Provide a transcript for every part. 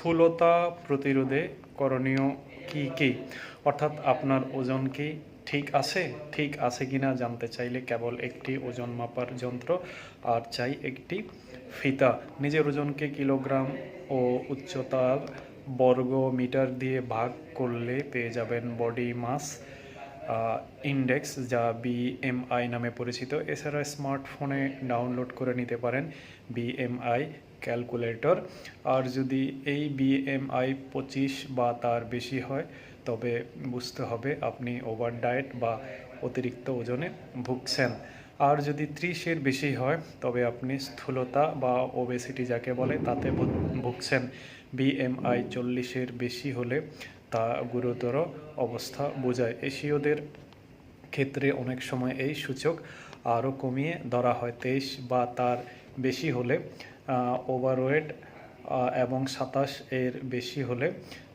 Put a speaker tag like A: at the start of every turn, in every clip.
A: স্থূলতা প্রতিরোধে করণীয় কি কি, অর্থাৎ আপনার ওজন কি ঠিক আছে কিনা জানতে চাইলে কেবল একটি ওজন মাপার যন্ত্র আর চাই একটি ফিতা। নিজের ওজনকে কিলোগ্রাম ও উচ্চতার বর্গ মিটার দিয়ে ভাগ করলে পেয়ে যাবেন বডি মাস ইন্ডেক্স, যা বিএমআই নামে পরিচিত। এছাড়া স্মার্টফোনে ডাউনলোড করে নিতে পারেন বিএমআই ক্যালকুলেটর। আর যদি এই বিএমআই 25 বা তার বেশি হয় তবে বুঝতে হবে আপনি ওভার ডায়েট বা অতিরিক্ত ওজনে ভুগছেন। আর যদি 30-এর বেশি হয় তবে আপনি স্থূলতা বা ওবেসিটি যাকে বলে তাতে ভুগছেন। বিএমআই 40-এর বেশি হলে তা গুরুতর অবস্থা বোঝায়। এশীয়দের ক্ষেত্রে অনেক সময় এই সূচক আরও কমিয়ে ধরা হয়। 23 বা তার বেশি হলে ওভারওয়েট এবং 27-এর বেশি হলে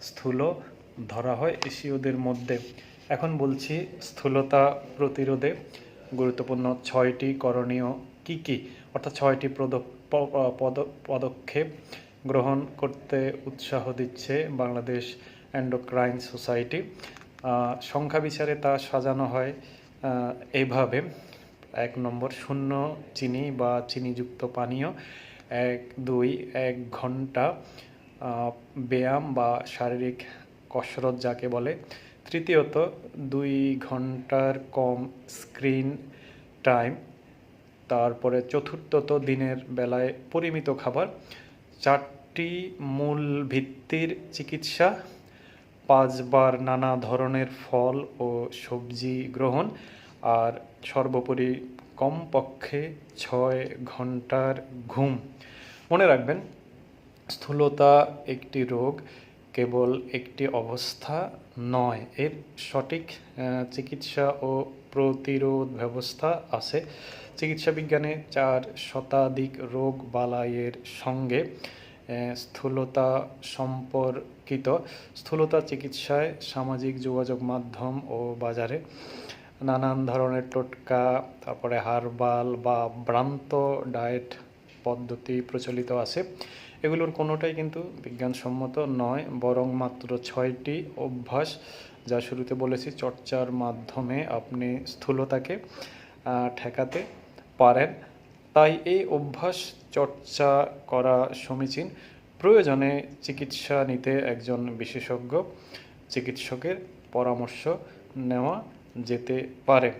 A: স্থূল ধরা হয় এশীয়দের মধ্যে। এখন বলছি স্থূলতা প্রতিরোধে গুরুত্বপূর্ণ 6টি করণীয় কি কি, অর্থাৎ 6টি পদক্ষেপ গ্রহণ করতে উৎসাহ দিচ্ছে বাংলাদেশ এন্ডোক্রাইন সোসাইটি। সংখ্যা বিচারে তা সাজানো হয় এইভাবে: 1 নম্বর, শূন্য চিনি বা চিনিযুক্ত পানীয়। 1 ঘন্টা ব্যায়াম বা শারীরিক কসরত যাকে বলে। তৃতীয়ত, 2 ঘন্টার কম স্ক্রিন টাইম। তারপরে চতুর্থত, দিনের বেলায় পরিমিত খাবার। 4টি মূল ভিত্তির চিকিৎসা। 5 বার নানা ধরনের ফল ও সবজি গ্রহণ। আর সর্বোপরি কমপক্ষে 6 ঘন্টার ঘুম। মনে রাখবেন, স্থূলতা একটি রোগ, কেবল একটি অবস্থা নয়। এর সঠিক চিকিৎসা ও প্রতিরোধ ব্যবস্থা আছে। চিকিৎসা বিজ্ঞানে 4 শতাধিক রোগ বালাইয়ের সঙ্গে স্থূলতা সম্পর্কিত। স্থূলতা চিকিৎসায় সামাজিক যোগাযোগ মাধ্যম ও বাজারে নানান ধরনের টোটকা, তারপরে হার্বাল বা ভ্রান্ত ডায়েট পদ্ধতি প্রচলিত আছে। এগুলোর কোনোটাই কিন্তু বিজ্ঞানসম্মত নয়, বরং মাত্র 6টি অভ্যাস, যা শুরুতে বলেছি, চর্চার মাধ্যমে আপনি স্থূলতাকে ঠেকাতে পারেন। তাই এই অভ্যাস চর্চা করা সমীচীন। প্রয়োজনে চিকিৎসা নিতে একজন বিশেষজ্ঞ চিকিৎসকের পরামর্শ নেওয়া যেতে পারে।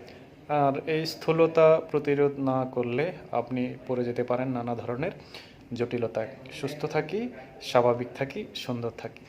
A: আর এই স্থূলতা প্রতিরোধ না করলে আপনি পড়ে যেতে পারেন নানা ধরনের জটিলতায়। সুস্থ থাকি, স্বাভাবিক থাকি, সুন্দর থাকি।